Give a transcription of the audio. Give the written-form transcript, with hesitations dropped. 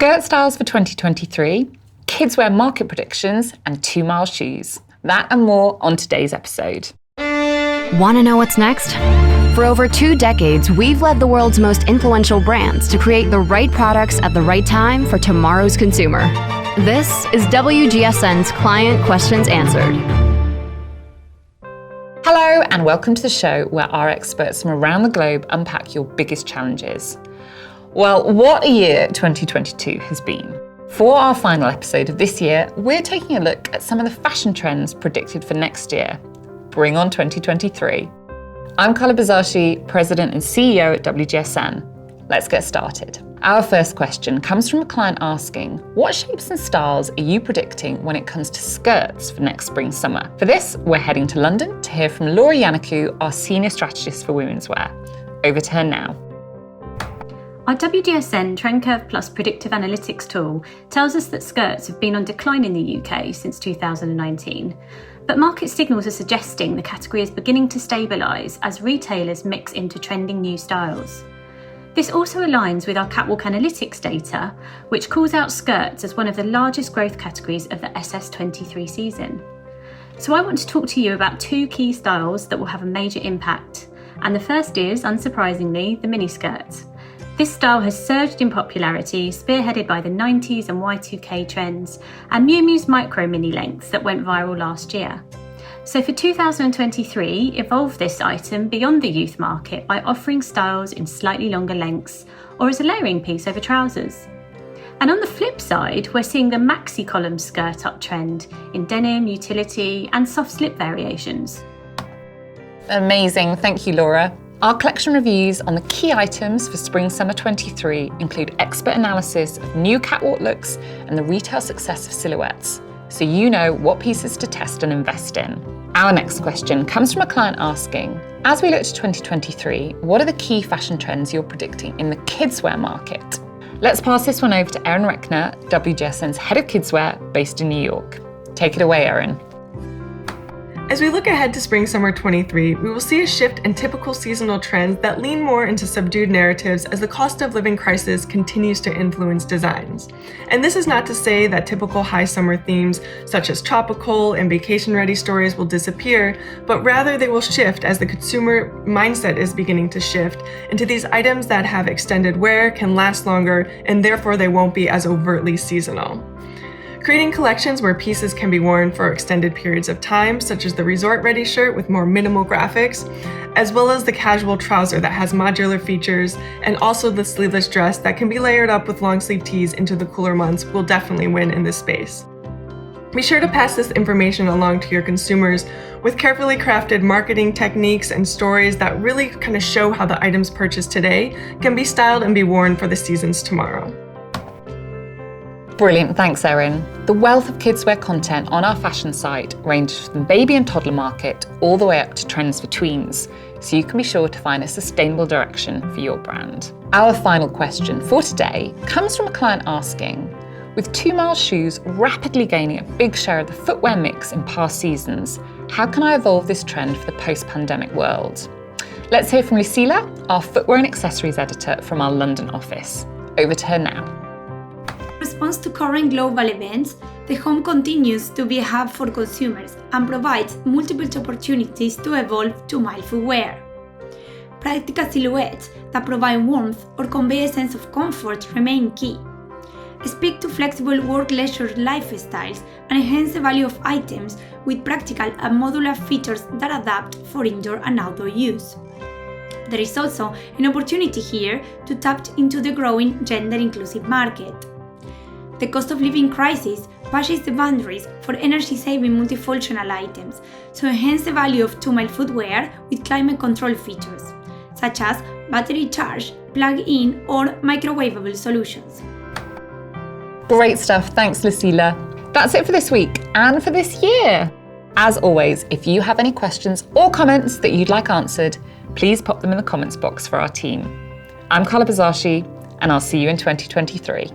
skirt styles for 2023, kids wear market predictions, and 2 Mile shoes. That and more on today's episode. Want to know what's next? For over 2 decades, we've led the world's most influential brands to create the right products at the right time for tomorrow's consumer. This is WGSN's Client Questions Answered. Hello and welcome to the show where our experts from around the globe unpack your biggest challenges. Well, what a year 2022 has been. For our final episode of this year, we're taking a look at some of the fashion trends predicted for next year. Bring on 2023. I'm Carla Bizzarchi, President and CEO at WGSN. Let's get started. Our first question comes from a client asking, what shapes and styles are you predicting when it comes to skirts for next spring-summer? For this, we're heading to London to hear from Laura Iannacu, our Senior Strategist for Women's Wear. Over to her now. Our WGSN TrendCurve Plus predictive analytics tool tells us that skirts have been on decline in the UK since 2019. But market signals are suggesting the category is beginning to stabilise as retailers mix into trending new styles. This also aligns with our Catwalk Analytics data, which calls out skirts as one of the largest growth categories of the SS23 season. So I want to talk to you about 2 key styles that will have a major impact. And the first is, unsurprisingly, the miniskirt. This style has surged in popularity, spearheaded by the 90s and Y2K trends, and Miu Miu's micro mini lengths that went viral last year. So for 2023, evolve this item beyond the youth market by offering styles in slightly longer lengths or as a layering piece over trousers. And on the flip side, we're seeing the maxi column skirt uptrend in denim, utility, and soft slip variations. Amazing, thank you, Laura. Our collection reviews on the key items for Spring/Summer 23 include expert analysis of new catwalk looks and the retail success of silhouettes, so you know what pieces to test and invest in. Our next question comes from a client asking, as we look to 2023, what are the key fashion trends you're predicting in the kidswear market? Let's pass this one over to Erin Reckner, WGSN's Head of Kidswear based in New York. Take it away, Erin. As we look ahead to Spring/Summer 23, we will see a shift in typical seasonal trends that lean more into subdued narratives as the cost of living crisis continues to influence designs. And this is not to say that typical high summer themes such as tropical and vacation-ready stories will disappear, but rather they will shift as the consumer mindset is beginning to shift into these items that have extended wear, can last longer, and therefore they won't be as overtly seasonal. Creating collections where pieces can be worn for extended periods of time, such as the resort-ready shirt with more minimal graphics, as well as the casual trouser that has modular features, and also the sleeveless dress that can be layered up with long-sleeve tees into the cooler months will definitely win in this space. Be sure to pass this information along to your consumers with carefully crafted marketing techniques and stories that really kind of show how the items purchased today can be styled and be worn for the seasons tomorrow. Brilliant, thanks Erin. The wealth of kidswear content on our fashion site ranges from the baby and toddler market all the way up to trends for tweens, so you can be sure to find a sustainable direction for your brand. Our final question for today comes from a client asking, with 2 Mile shoes rapidly gaining a big share of the footwear mix in past seasons, how can I evolve this trend for the post-pandemic world? Let's hear from Lucila, our footwear and accessories editor from our London office. Over to her now. In response to current global events, the home continues to be a hub for consumers and provides multiple opportunities to evolve 2 Mile footwear. Practical silhouettes that provide warmth or convey a sense of comfort remain key. Speak to flexible work-leisure lifestyles and enhance the value of items with practical and modular features that adapt for indoor and outdoor use. There is also an opportunity here to tap into the growing gender-inclusive market. The cost of living crisis pushes the boundaries for energy-saving multifunctional items, so enhance the value of 2 Mile footwear with climate control features, such as battery charge, plug-in, or microwavable solutions. Great stuff, thanks Lucila. That's it for this week and for this year. As always, if you have any questions or comments that you'd like answered, please pop them in the comments box for our team. I'm Carla Bizzarchi, and I'll see you in 2023.